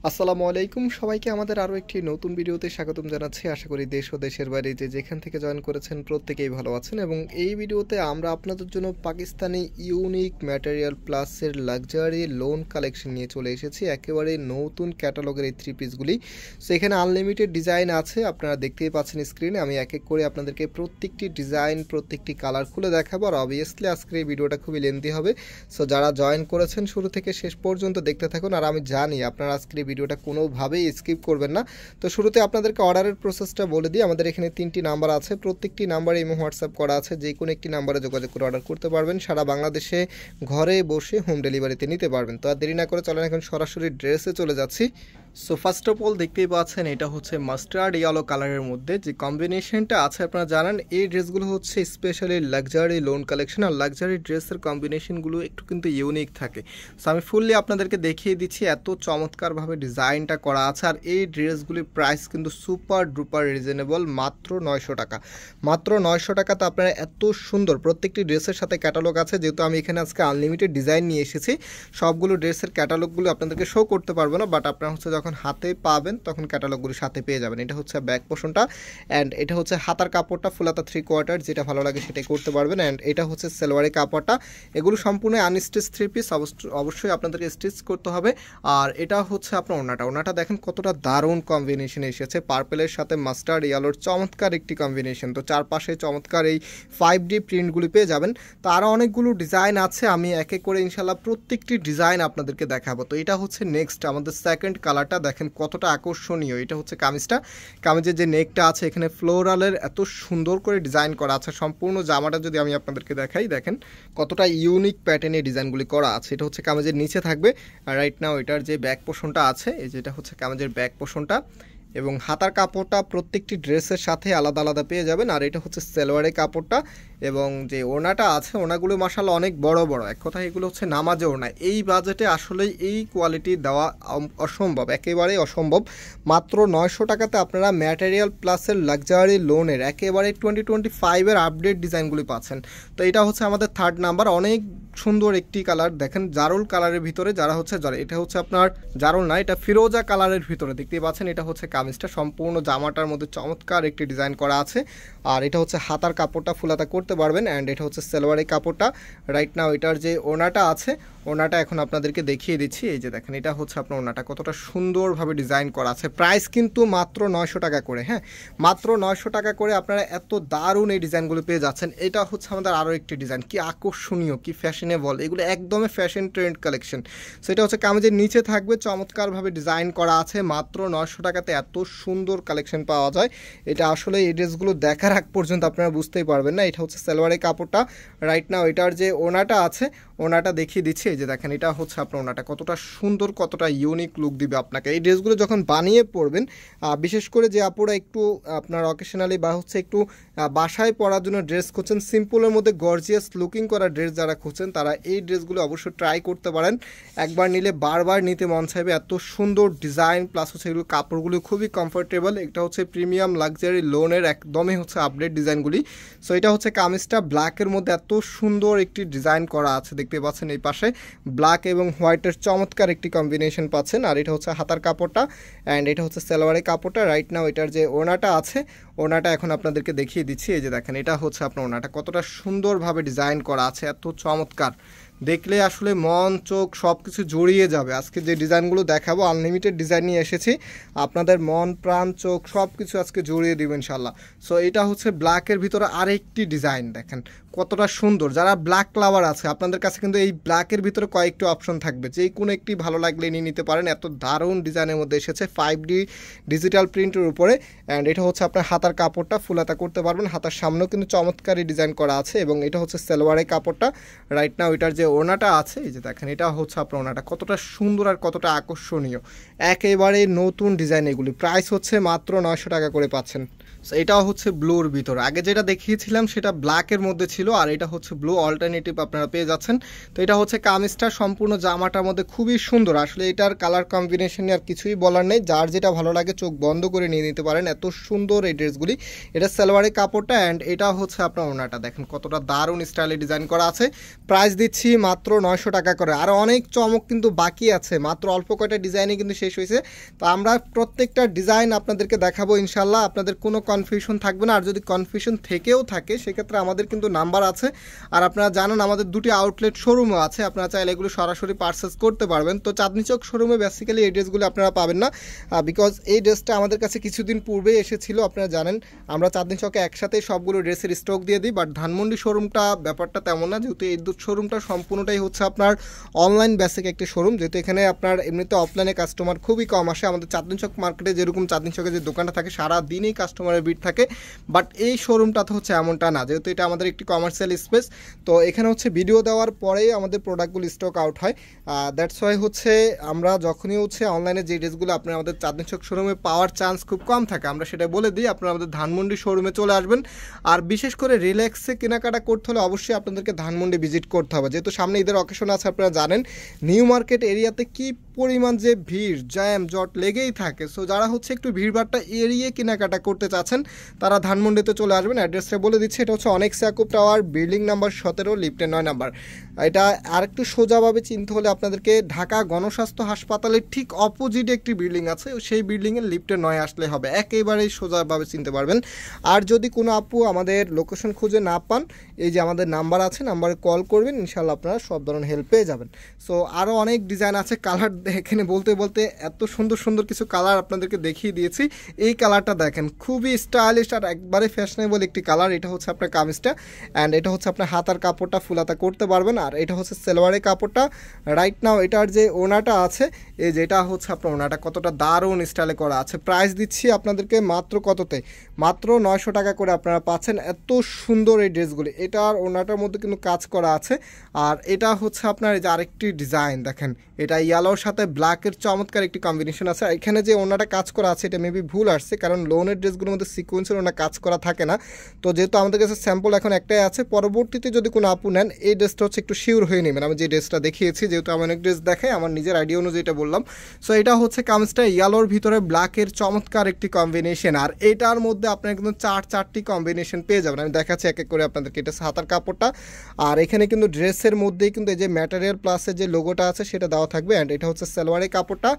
আসসালামু আলাইকুম সবাইকে আমাদের আরও একটি নতুন ভিডিওতে স্বাগতম জানাচ্ছি। আশা করি দেশ ও দেশের বাইরে যে যেখান থেকে জয়েন করেছেন প্রত্যেকেই ভালো আছেন এবং এই ভিডিওতে আমরা আপনাদের জন্য পাকিস্তানি ইউনিক ম্যাটেরিয়াল প্লাসের লাক্সারি লোন কালেকশন নিয়ে চলে এসেছি। একেবারে নতুন ক্যাটালগের এই থ্রি পিসগুলি। সো এখানে আনলিমিটেড ডিজাইন আছে, আপনারা দেখতেই পাচ্ছেন স্ক্রিনে। আমি এক এক করে আপনাদেরকে প্রত্যেকটি ডিজাইন প্রত্যেকটি কালার খুলে দেখাবো। আর অবভিয়াসলি আজকের এই ভিডিওটা খুবই লেন্দি হবে, সো যারা জয়েন করেছেন শুরু থেকে শেষ পর্যন্ত দেখতে থাকুন। আর আমি জানি আপনারা আজকের ভিডিওটা কোনোভাবেই স্কিপ করবেন না। তো শুরুতে আপনাদেরকে অর্ডারের প্রসেসটা বলে দিই। আমাদের এখানে 3টি নাম্বার আছে, প্রত্যেকটি নাম্বারে ইমো হোয়াটসঅ্যাপ করা আছে। যে কোনো একটি নাম্বারে যোগাযোগ করে অর্ডার করতে পারবেন। সারা বাংলাদেশে ঘরে বসে হোম ডেলিভারিতে নিতে পারবেন। তো আর দেরি না করে চলেন এখন সরাসরি ড্রেসে চলে যাচ্ছি। সো ফার্স্ট অফ অল দেখতেই পাচ্ছেন এটা হচ্ছে মাস্টার্ড ইয়েলো কালারের মধ্যে যে কম্বিনেশনটা আছে। আপনারা জানেন এই ড্রেসগুলো হচ্ছে স্পেশালি লাক্সারি লোন কালেকশন, আর লাক্সারি ড্রেসের কম্বিনেশনগুলো একটু কিন্তু ইউনিক থাকে। সো আমি ফুললি আপনাদেরকে দেখিয়ে দিচ্ছি, এত চমৎকারভাবে ডিজাইনটা করা আছে। আর এই ড্রেসগুলির প্রাইস কিন্তু সুপার ডুপার রিজনেবল, মাত্র 900 টাকা। মাত্র 900 টাকাতে আপনারা এত সুন্দর প্রত্যেকটি ড্রেসের সাথে ক্যাটালগ আছে। যেহেতু আমি এখানে আজকে আনলিমিটেড ডিজাইন নিয়ে এসেছি, সবগুলো ড্রেসের ক্যাটালগুলো আপনাদেরকে শো করতে পারবো না, বাট আপনারা হচ্ছে যখন হাতে পাবেন তখন ক্যাটালগুলো সাথে পেয়ে যাবেন। এটা হচ্ছে ব্যাক পোর্শনটা, অ্যান্ড এটা হচ্ছে হাতার কাপড়টা ফুলাতা 3/4, যেটা ভালো লাগে সেটাই করতে পারবেন। অ্যান্ড এটা হচ্ছে সেলোয়ারের কাপড়টা। এগুলো সম্পূর্ণ আনস্টিচ থ্রি পিস, অবশ্যই আপনাদেরকে স্টিচ করতে হবে। আর এটা হচ্ছে আপনার ওড়নাটা দেখেন কতটা দারুণ কম্বিনেশন এসেছে, পার্পেলের সাথে মাস্টার্ড ইয়েলোর চমৎকার একটি কম্বিনেশন। তো চারপাশে চমৎকার এই 5D প্রিন্টগুলি পেয়ে যাবেন। তো আরও অনেকগুলো ডিজাইন আছে, আমি এক এক করে ইনশাল্লাহ প্রত্যেকটি ডিজাইন আপনাদেরকে দেখাবো। তো এটা হচ্ছে নেক্সট আমাদের সেকেন্ড কালারটা, দেখেন কতটা আকর্ষণীয়। এটা হচ্ছে কামিজের যে নেকটা আছে এখানে ফ্লোরালের এত সুন্দর করে ডিজাইন করা আছে। সম্পূর্ণ জামাটা যদি আমি আপনাদেরকে দেখাই, দেখেন কতটা ইউনিক প্যাটার্নে ডিজাইনগুলি করা আছে। এটা হচ্ছে কামিজের নিচে থাকবে, আর রাইট নাও এটার যে ব্যাক পোর্শনটা আছে, এই যেটা হচ্ছে কামিজের ব্যাক পোর্শনটা, এবং হাতার কাপড়টা প্রত্যেকটি ড্রেসের সাথে আলাদা আলাদা পেয়ে যাবেন। আর এটা হচ্ছে সেলোয়ারের কাপড়টা, এবং যে ওড়নাটা আছে ওড়নাগুলো মাশাআল্লাহ অনেক বড় বড়। এক কথায় এগুলো হচ্ছে নামাজে ওড়না। এই বাজেটে আসলেই এই কোয়ালিটি দেওয়া অসম্ভব, একেবারেই অসম্ভব। মাত্র 900 টাকাতে আপনারা ম্যাটেরিয়াল প্লাসের লাক্সারি লোনের একেবারে 2025-এর আপডেট ডিজাইনগুলি পাচ্ছেন। তো এটা হচ্ছে আমাদের থার্ড নাম্বার। অনেক সুন্দর একটি কালার, দেখেন জারুল কালারের ভিতরে, যারা হচ্ছে এটা হচ্ছে আপনার জারুল না, এটা ফিরোজা কালারের ভিতরে দেখতেই পাচ্ছেন। এটা হচ্ছে কামিজটা, সম্পূর্ণ জামাটার মধ্যে চমৎকার একটি ডিজাইন করা আছে। আর এটা হচ্ছে হাতার কাপড়টা ফুলাতা করতে পারবেন, অ্যান্ড এটা হচ্ছে সেলোয়ারের কাপড়টা। রাইট নাও এটার যে ওড়নাটা আছে, ওড়নাটা এখন আপনাদেরকে দেখিয়ে দিচ্ছি। এই যে দেখেন এটা হচ্ছে আপনার ওড়নাটা, কতটা সুন্দরভাবে ডিজাইন করা আছে। প্রাইস কিন্তু মাত্র 900 টাকা করে, হ্যাঁ মাত্র 900 টাকা করে আপনারা এত দারুণ এই ডিজাইনগুলো পেয়ে যাচ্ছেন। এটা হচ্ছে আমাদের আরও একটি ডিজাইন, কি আকর্ষণীয়, কি ফ্যাশনেবল, এগুলো একদমই ফ্যাশন ট্রেন্ড কালেকশন। সেটা হচ্ছে কামিজের নিচে থাকবে, চমৎকারভাবে ডিজাইন করা আছে। মাত্র 900 টাকাতে এত সুন্দর কালেকশন পাওয়া যায়, এটা আসলে এই ড্রেসগুলো দেখার আগ পর্যন্ত আপনারা বুঝতেই পারবেন না। এটা হচ্ছে সালোয়ারের কাপড়টা। রাইট নাও এটার যে ওড়নাটা আছে, ওড়নাটা দেখিয়ে দিচ্ছি। এই যে দেখেন এটা হচ্ছে আপনার ওড়নাটা, কতটা সুন্দর, কতটা ইউনিক লুক দিবে আপনাকে। এই ড্রেসগুলো যখন বানিয়ে পরবেন, বিশেষ করে যে আপুরা একটু আপনার অকেশনালি বা হচ্ছে একটু বাসায় পরার জন্য ড্রেস খুঁজছেন, সিম্পলের মধ্যে গর্জিয়াস লুকিং করা ড্রেস যারা খুঁজছেন, তারা এই ড্রেসগুলো অবশ্যই ট্রাই করতে পারেন। একবার নিলে বারবার নিতে মন চাইবে, এত সুন্দর ডিজাইন, প্লাস হচ্ছে এগুলো কাপড়গুলো খুবই কমফোর্টেবল। এটা হচ্ছে প্রিমিয়াম লাক্সারি লোনের একদমই হচ্ছে আপডেট ডিজাইনগুলি। সো এটা হচ্ছে কামিজটা, ব্ল্যাকের মধ্যে এত সুন্দর একটি ডিজাইন করা আছে, দেখতে পাচ্ছেন এই পাশে ব্ল্যাক এবং হোয়াইটের চমৎকার একটি কম্বিনেশন পাচ্ছেন। আর এটা হচ্ছে হাতার কাপড়টা, অ্যান্ড এটা হচ্ছে সালোয়ারের কাপড়টা। রাইট নাও এটার যে ওড়নাটা আছে, ওড়নাটা এখন আপনাদেরকে দেখিয়ে দিচ্ছি। এই যে দেখেন এটা হচ্ছে আপনার ওড়নাটা, কতটা সুন্দরভাবে ডিজাইন করা আছে, এত চমৎকার, দেখলে আসলে মন চোখ সব কিছু জড়িয়ে যাবে। আজকে যে ডিজাইনগুলো দেখাবো আনলিমিটেড ডিজাইন নিয়ে এসেছি, আপনাদের মন প্রাণ চোখ সব কিছু আজকে জড়িয়ে দেবেন ইনশাল্লাহ। সো এটা হচ্ছে ব্ল্যাকের ভিতরে আরেকটি ডিজাইন, দেখেন কতটা সুন্দর। যারা ব্ল্যাক লাভার আছে আপনাদের কাছে কিন্তু এই ব্ল্যাকের ভিতরে কয়েকটি অপশন থাকবে, যে কোনো একটি ভালো লাগলে নিয়ে নিতে পারেন। এত দারুণ ডিজাইনের মধ্যে এসেছে 5D ডিজিটাল প্রিন্টের উপরে। অ্যান্ড এটা হচ্ছে আপনার হাতার কাপড়টা, ফুলাতা করতে পারবেন। হাতার সামনেও কিন্তু চমৎকারই ডিজাইন করা আছে, এবং এটা হচ্ছে সালোয়ারের কাপড়টা। রাইট নাও এটার যে ওড়নাটা আছে, এই যে দেখেন এটা হচ্ছে আপনার ওড়নাটা, কতটা সুন্দর আর কতটা আকর্ষণীয়, একেবারে নতুন ডিজাইন। এগুলি প্রাইস হচ্ছে মাত্র 900 টাকা করে পাচ্ছেন। এটাও হচ্ছে ব্লুর ভিতর, আগে যেটা দেখিয়েছিলাম সেটা ব্ল্যাকের মধ্যে ছিল, আর এটা হচ্ছে ব্লু অল্টারনেটিভ আপনারা পেয়ে যাচ্ছেন। তো এটা হচ্ছে কামিজটা, সম্পূর্ণ জামাটার মধ্যে খুবই সুন্দর। আসলে এটার কালার কম্বিনেশন আর কিছুই বলার নেই, যার যেটা ভালো লাগে চোখ বন্ধ করে নিয়ে নিতে পারেন, এত সুন্দর এই ড্রেসগুলি। এটা সালোয়ারের কাপড়টা, অ্যান্ড এটা হচ্ছে আপনার ওনাটা, দেখেন কতটা দারুণ স্টাইলে ডিজাইন করা আছে। প্রাইস দিচ্ছি মাত্র 900 টাকা করে। আর অনেক চমক কিন্তু বাকি আছে, মাত্র অল্প কয়টা ডিজাইনে কিন্তু শেষ হয়েছে। তো আমরা প্রত্যেকটা ডিজাইন আপনাদেরকে দেখাবো ইনশাল্লাহ, আপনাদের কোনো কনফিউশন থাকবে না। আর যদি কনফিউশন থেকেও থাকে সেক্ষেত্রে আমাদের কিন্তু নাম্বার আছে, আর আপনারা জানেন আমাদের দুটি আউটলেট শোরুমও আছে, আপনারা চাইলে এগুলো সরাসরি পারচেস করতে পারবেন। তো চাঁদনী চক শোরুমে বেসিক্যালি এই ড্রেসগুলো আপনারা পাবেন না, বিকজ এই ড্রেসটা আমাদের কাছে কিছুদিন পূর্বেই এসেছিল। আপনারা জানেন আমরা চাঁদনী চকে একসাথেই সবগুলো ড্রেসের স্টক দিয়ে দিই, বাট ধানমন্ডি শোরুমটা ব্যাপারটা তেমন না, যেহেতু এই শোরুমটা সম্পূর্ণটাই হচ্ছে আপনার অনলাইন বেসিক একটি শোরুম, যেহেতু এখানে আপনার এমনিতে অফলাইনে কাস্টমার খুবই কম আসে। আমাদের চাঁদনী চক মার্কেটে যেরকম চাঁদনী চকে যে দোকানটা থাকে সারা দিনই কাস্টমারের ভিড় থাকে, বাট এই শোরুমটা তো হচ্ছে এমনটা না, যেহেতু এটা আমাদের একটি কমার্শিয়াল স্পেস। তো এখানে হচ্ছে ভিডিও দেওয়ার পরেই আমাদের প্রোডাক্টগুলো স্টক আউট হয়। দ্যাটস ওয়াই হচ্ছে আমরা যখনই হচ্ছে অনলাইনে যে ড্রেসগুলো আপনার আমাদের চাঁদনী চক শোরুমে পাওয়ার চান্স খুব কম থাকে, আমরা সেটা বলে দিই, আপনারা আমাদের ধানমন্ডি শোরুমে চলে আসবেন। আর বিশেষ করে রিল্যাক্সে কেনাকাটা করতে হলে অবশ্যই আপনাদেরকে ধানমন্ডি ভিজিট করতে হবে, যেহেতু সামনে ঈদের অকেশন আছে। আপনারা জানেন নিউ মার্কেট এরিয়াতে কি পরিমাণ যে ভিড়, জ্যাম জট লেগেই থাকে। সো যারা হচ্ছে একটু ভিড়ভাড়টা এড়িয়ে কেনাকাটা করতে চাচ্ছেন তারা ধানমন্ডিতে চলে আসবেন। অ্যাড্রেসটা বলে দিচ্ছি, এটা হচ্ছে অনেক ইয়াকুব টাওয়ার, বিল্ডিং নাম্বার 17, লিফটে 9 নাম্বার। এটা আরেকটু সোজাভাবে চিনতে হলে আপনাদেরকে ঢাকা গণস্বাস্থ্য হাসপাতালের ঠিক অপোজিটে একটি বিল্ডিং আছে, সেই বিল্ডিংয়ের লিফটে 9 আসলে হবে, একেবারেই সোজাভাবে চিনতে পারবেন। আর যদি কোনো আপু আমাদের লোকেশন খুঁজে না পান, এই যে আমাদের নাম্বার আছে, নাম্বারে কল করবেন, ইনশাল্লাহ আপনারা সব ধরনের হেল্প পেয়ে যাবেন। সো আরও অনেক ডিজাইন আছে, কালার এখানে বলতে বলতে এত সুন্দর সুন্দর কিছু কালার আপনাদেরকে দেখিয়ে দিয়েছি। এই কালারটা দেখেন, খুবই স্টাইলিশ আর একবারে ফ্যাশনেবল একটি কালার। এটা হচ্ছে আপনার কামিজটা, অ্যান্ড এটা হচ্ছে আপনার হাতার কাপড়টা ফুলাতা করতে পারবেন, আর এটা হচ্ছে সালোয়ারের কাপড়টা। রাইট নাও এটার যে ওনাটা আছে, এই যেটা হচ্ছে আপনার ওনাটা কতটা দারুণ স্টাইলে করা আছে। প্রাইস দিচ্ছি আপনাদেরকে মাত্র কততে, মাত্র 900 টাকা করে আপনারা পাচ্ছেন এত সুন্দর এই ড্রেসগুলি। এটার ওনাটার মধ্যে কিন্তু কাজ করা আছে, আর এটা হচ্ছে আপনার এই যে আরেকটি ডিজাইন দেখেন, এটা ইয়েলোর সাথে ব্ল্যাকের চমৎকার একটি কম্বিনেশন আছে। এখানে যে ওনাটা কাজ করা আছে এটা মেবি ভুল আসছে, কারণ লোনের ড্রেসগুলোর মধ্যে সিকোয়েন্সের ওনা কাজ করা থাকে না। তো যেহেতু আমাদের কাছে স্যাম্পল এখন একটাই আছে, পরবর্তীতে যদি কোনো আপু নেন এই ড্রেসটা হচ্ছে একটু শিওর হয়ে নেবেন। আমি যে ড্রেসটা দেখিয়েছি, যেহেতু আমি অনেক ড্রেস দেখাই, আমার নিজের আইডিয়া অনুযায়ী এটা বললাম। সো এটা হচ্ছে কামিজটা ইয়েলোর ভিতরে ব্ল্যাকের চমৎকার একটি কম্বিনেশন, আর এটার মধ্যে আপনারা কিন্তু চারটি কম্বিনেশন পেয়ে যাবেন। আমি দেখাচ্ছি এক এক করে আপনাদেরকে। এটা হাতার কাপড়টা, আর এখানে কিন্তু ড্রেসের মধ্যেই কিন্তু এই যে ম্যাটেরিয়াল প্লাসের যে লোগোটা আছে সেটা দেওয়া থাকবে, অ্যান্ড এটা হচ্ছে সালোয়ারের কাপড়টা।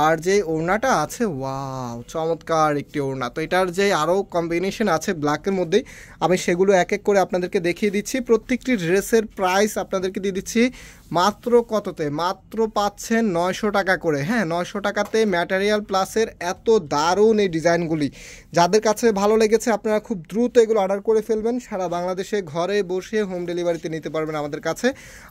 আর যে ওড়নাটা আছে, ওয়াও চমৎকার একটি ওড়না। তো এটার যে আরও কম্বিনেশন আছে ব্ল্যাকের মধ্যেই, আমি সেগুলো এক এক করে আপনাদেরকে দেখিয়ে দিচ্ছি। প্রত্যেকটি ড্রেসের প্রাইস আপনাদেরকে দিয়ে দিচ্ছি মাত্র কততে, মাত্র পাচ্ছেন 900 টাকা করে। হ্যাঁ, 900 টাকাতে ম্যাটেরিয়াল প্লাসের এত দারুণ এই ডিজাইনগুলি। যাদের কাছে ভালো লেগেছে আপনারা খুব দ্রুত এগুলো অর্ডার করে ফেলবেন, সারা বাংলাদেশে ঘরে বসে হোম ডেলিভারিতে নিতে পারবেন আমাদের কাছে।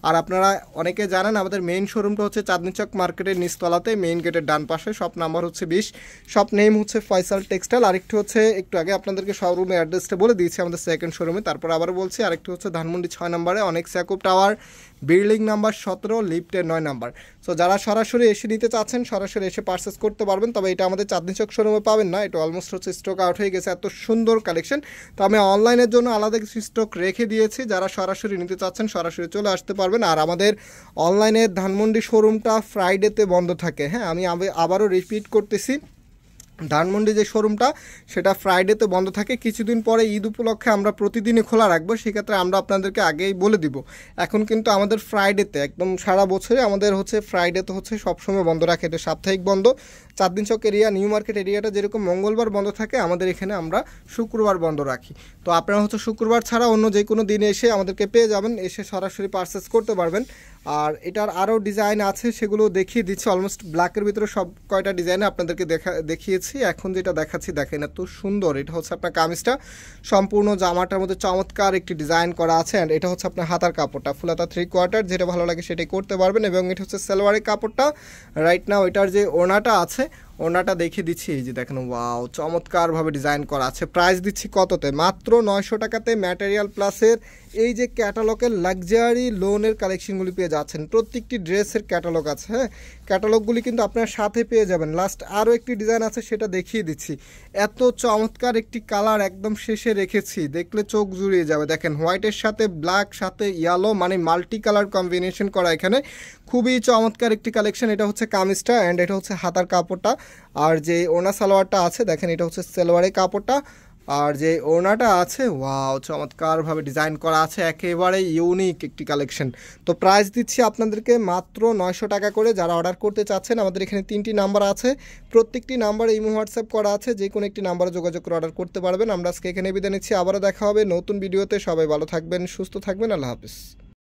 আর আপনারা অনেকে জানেন আমাদের মেইন শোরুমটা হচ্ছে চাঁদনী চক মার্কেটের নিচতলাতে, মেইন গেটের ডান পাশে। শপ নাম্বার হচ্ছে 20, শপ নেম হচ্ছে ফয়সাল টেক্সটাইল। আরেকটু হচ্ছে একটু আগে আপনাদেরকে শোরুমের অ্যাড্রেসটা বলে দিয়েছি, আমাদের সেকেন্ড শোরুমে, তারপর আবার বলছি। আরেকটু হচ্ছে ধানমন্ডি 6 নম্বরে, অনেক ইয়াকুব টাওয়ার, বিল্ডিং নাম্বার 17, লিফটের 9 নাম্বার। সো যারা সরাসরি এসে নিতে চাচ্ছেন সরাসরি এসে পারচেস করতে পারবেন, তবে এটা আমাদের চাঁদনী চক শোরুমে পাবেন না, এটা অলমোস্ট হচ্ছে স্টক আউট হয়ে গেছে, এত সুন্দর কালেকশন। তো আমি অনলাইনের জন্য আলাদা কিছু স্টক রেখে দিয়েছি, যারা সরাসরি নিতে চাচ্ছেন সরাসরি চলে আসতে পারবেন। আর আমাদের অনলাইনের ধানমন্ডি শোরুমটা ফ্রাইডেতে বন্ধ থাকে। হ্যাঁ, আমি আবারও রিপিট করতেছি, ধানমন্ডি যে শোরুমটা সেটা ফ্রাইডেতে বন্ধ থাকে। কিছুদিন পরে ঈদ উপলক্ষে আমরা প্রতিদিনই খোলা রাখবো, সেক্ষেত্রে আমরা আপনাদেরকে আগেই বলে দিব। এখন কিন্তু আমাদের ফ্রাইডেতে একদম সারা বছরে আমাদের হচ্ছে ফ্রাইডেতে হচ্ছে সবসময় বন্ধ রাখে, এটা সাপ্তাহিক বন্ধ। চাঁদনী চক এরিয়া, নিউ মার্কেট এরিয়াটা যেরকম মঙ্গলবার বন্ধ থাকে, আমাদের এখানে আমরা শুক্রবার বন্ধ রাখি। তো আপনারা হচ্ছে শুক্রবার ছাড়া অন্য যে কোনো দিনে এসে আমাদেরকে পেয়ে যাবেন, এসে সরাসরি পারচেস করতে পারবেন। আর এটার আরও ডিজাইন আছে, সেগুলো দেখিয়ে দিচ্ছি। অলমোস্ট ব্ল্যাকের ভিতরে সব কয়টা ডিজাইনে আপনাদেরকে দেখিয়েছি। এখন যেটা দেখাচ্ছি দেখেন, এত সুন্দর। এটা হচ্ছে আপনার কামিজটা, সম্পূর্ণ জামাটার মধ্যে চমৎকার একটি ডিজাইন করা আছে, অ্যান্ড এটা হচ্ছে আপনার হাতার কাপড়টা ফুলাতা 3/4, যেটা ভালো লাগে সেটাই করতে পারবেন। এবং এটা হচ্ছে সালোয়ারের কাপড়টা। রাইট নাও এটার যে ওড়নাটা আছে, ওড়নাটা দেখিয়ে দিচ্ছি, এই যে দেখেন, ওয়াও চমৎকারভাবে ডিজাইন করা আছে। প্রাইস দিচ্ছি কততে, মাত্র 900 টাকাতে ম্যাটেরিয়াল প্লাসের এই যে ক্যাটালগের লাক্সারি লোনের কালেকশনগুলি পেয়ে যাচ্ছেন। প্রত্যেকটি ড্রেসের ক্যাটালগ আছে, হ্যাঁ, ক্যাটালগুলি কিন্তু আপনার সাথে পেয়ে যাবেন। লাস্ট আরও একটি ডিজাইন আছে, সেটা দেখিয়ে দিচ্ছি। এত চমৎকার একটি কালার একদম শেষে রেখেছি, দেখলে চোখ জুড়িয়ে যাবে। দেখেন হোয়াইটের সাথে ব্ল্যাক সাথে ইয়েলো, মানে মাল্টি কালার কম্বিনেশন করা এখানে। খুবই চমৎকার একটি কালেকশন। এটা হচ্ছে কামিজটা অ্যান্ড এটা হচ্ছে হাতার কাপড়টা। আর যে ওনা সালোয়ারটা আছে দেখেন, এটা হচ্ছে সালোয়ারের কাপড়টা। আর যে ওড়নাটা আছে, ওয়াও, চমৎকারভাবে ডিজাইন করা আছে, একেবারে ইউনিক একটি কালেকশন। তো প্রাইস দিচ্ছি আপনাদেরকে মাত্র 900 টাকা করে। যারা অর্ডার করতে চাচ্ছেন, আমাদের এখানে 3টি নাম্বার আছে, প্রত্যেকটি নাম্বারে ইমো হোয়াটসঅ্যাপ করা আছে, যে কোনো একটি নাম্বারে যোগাযোগ করে অর্ডার করতে পারবেন। আমরা আজকে এখানে বিদায় নিচ্ছি, আবারও দেখা হবে নতুন ভিডিওতে। সবাই ভালো থাকবেন, সুস্থ থাকবেন, আল্লাহ হাফিজ।